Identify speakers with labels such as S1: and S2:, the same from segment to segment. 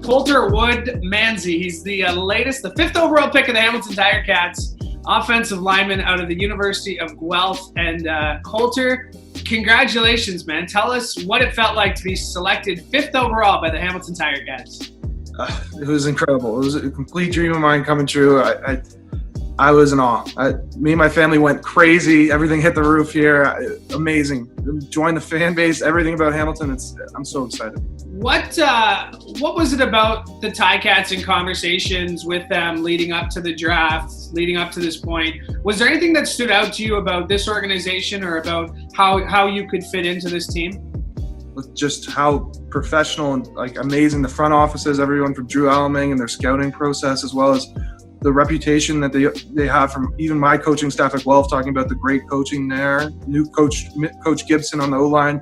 S1: Coulter Woomansey. He's the fifth overall pick of the Hamilton Ticats, offensive lineman out of the University of Guelph. And Coulter, congratulations, man. Tell us what it felt like to be selected fifth overall by the Hamilton Ticats.
S2: It was incredible. It was a complete dream of mine coming true. I was in awe. Me and my family went crazy. Everything hit the roof here. Amazing. Joined the fan base. Everything about Hamilton. I'm so excited.
S1: What was it about the Ticats and conversations with them leading up to the draft, leading up to this point? Was there anything that stood out to you about this organization or about how you could fit into this team?
S2: With just how professional and amazing the front office is, everyone from Drew Alleming and their scouting process, as well as the reputation that they have from even my coaching staff at Guelph, talking about the great coaching there. New coach Gibson on the O-line,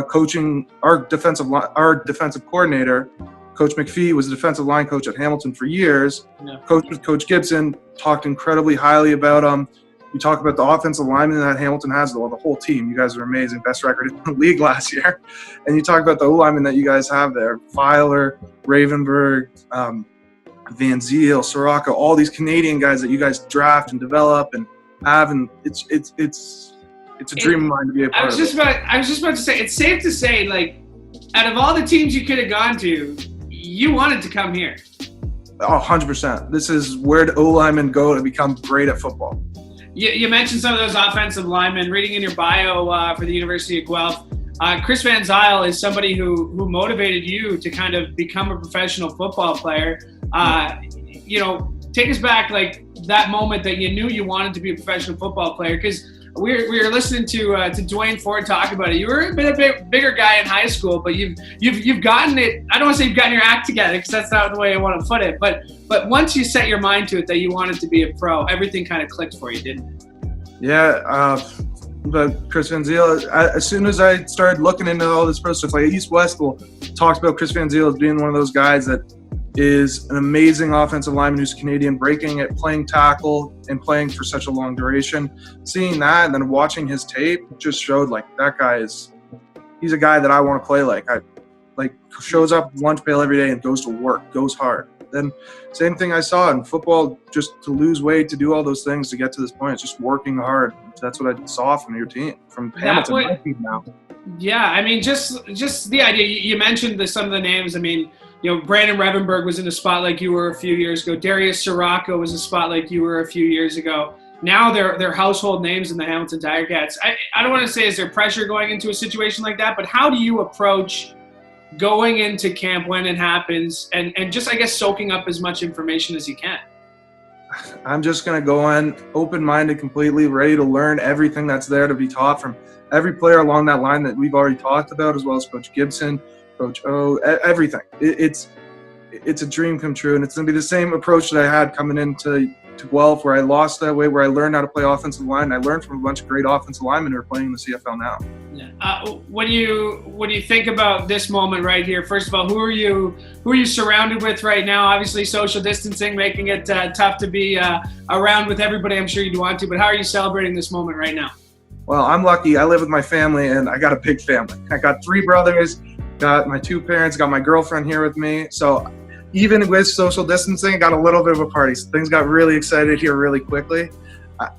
S2: coaching our defensive coordinator, Coach McPhee, was the defensive line coach at Hamilton for years. Yeah. Coach Gibson talked incredibly highly about him. You talk about the offensive lineman that Hamilton has, the whole team. You guys are amazing, best record in the league last year. And you talk about the O-lineman that you guys have there, Filer, Ravenberg, Van Ziel, Soraka, all these Canadian guys that you guys draft and develop and have, and it's a dream of mine to be a part of.
S1: I was just about to say, it's safe to say, out of all the teams you could have gone to, you wanted to come here.
S2: Oh, 100%. This is where the O-linemen go to become great at football.
S1: You mentioned some of those offensive linemen. Reading in your bio for the University of Guelph, Chris Van Ziel is somebody who motivated you to kind of become a professional football player. Take us back, that moment that you knew you wanted to be a professional football player, because we were listening to Dwayne Ford talk about it. You were a bit bigger guy in high school, but you've gotten it. I don't want to say you've gotten your act together, because that's not the way I want to put it. But once you set your mind to it that you wanted to be a pro, everything kind of clicked for you, didn't it?
S2: Yeah. But Chris Van Ziel, as soon as I started looking into all this pro stuff, East West will talks about Chris Van Ziel as being one of those guys that is an amazing offensive lineman who's Canadian, breaking it, playing tackle, and playing for such a long duration. Seeing that and then watching his tape just showed that guy he's a guy that I want to play like. Shows up lunch pail every day and goes to work, goes hard. Then same thing I saw in football, just to lose weight, to do all those things to get to this point. It's just working hard. That's what I saw from your team, from Hamilton. My team now.
S1: Yeah, just the idea. You mentioned some of the names. Brandon Revenberg was in a spot like you were a few years ago. Darius Soraka was a spot like you were a few years ago. Now they're household names in the Hamilton Ticats. I don't want to say is there pressure going into a situation like that, but how do you approach going into camp when it happens and just, soaking up as much information as you can?
S2: I'm just going to go in open-minded, completely ready to learn everything that's there to be taught from every player along that line that we've already talked about, as well as Coach Gibson, Coach O, everything. It's a dream come true, and it's going to be the same approach that I had coming into Guelph, where I lost that way, where I learned how to play offensive line. I learned from a bunch of great offensive linemen who are playing in the CFL now.
S1: Yeah. When you think about this moment right here, first of all, who are you surrounded with right now? Obviously, social distancing making it tough to be around with everybody. I'm sure you'd want to, but how are you celebrating this moment right now?
S2: Well, I'm lucky. I live with my family, and I got a big family. I got 3 brothers, got my 2 parents, got my girlfriend here with me. So even with social distancing, I got a little bit of a party. So things got really excited here really quickly.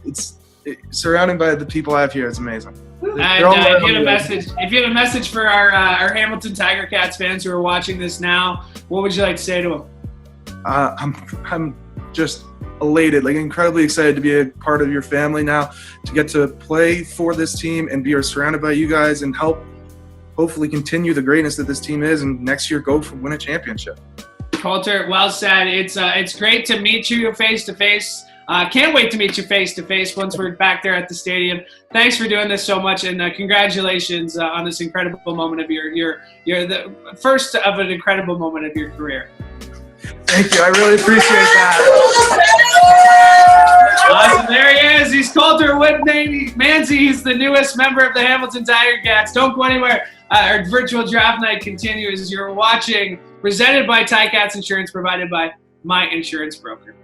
S2: It's surrounded by the people I have here. It's amazing.
S1: And if you had a message for our Hamilton Ticats fans who are watching this now, what would you like to say to them?
S2: I'm just elated, incredibly excited to be a part of your family now, to get to play for this team and be surrounded by you guys and help hopefully continue the greatness that this team is, and next year win a championship.
S1: Coulter, well said. It's great to meet you face to face. Can't wait to meet you face to face once we're back there at the stadium. Thanks for doing this so much, and congratulations on this incredible moment of you're the first of an incredible moment of your career.
S2: Thank you. I really appreciate that.
S1: Awesome. There he is. He's Coulter Woomansey. He's the newest member of the Hamilton Ticats. Don't go anywhere. Our virtual draft night continues. You're watching, presented by Ticats Insurance, provided by My Insurance Broker.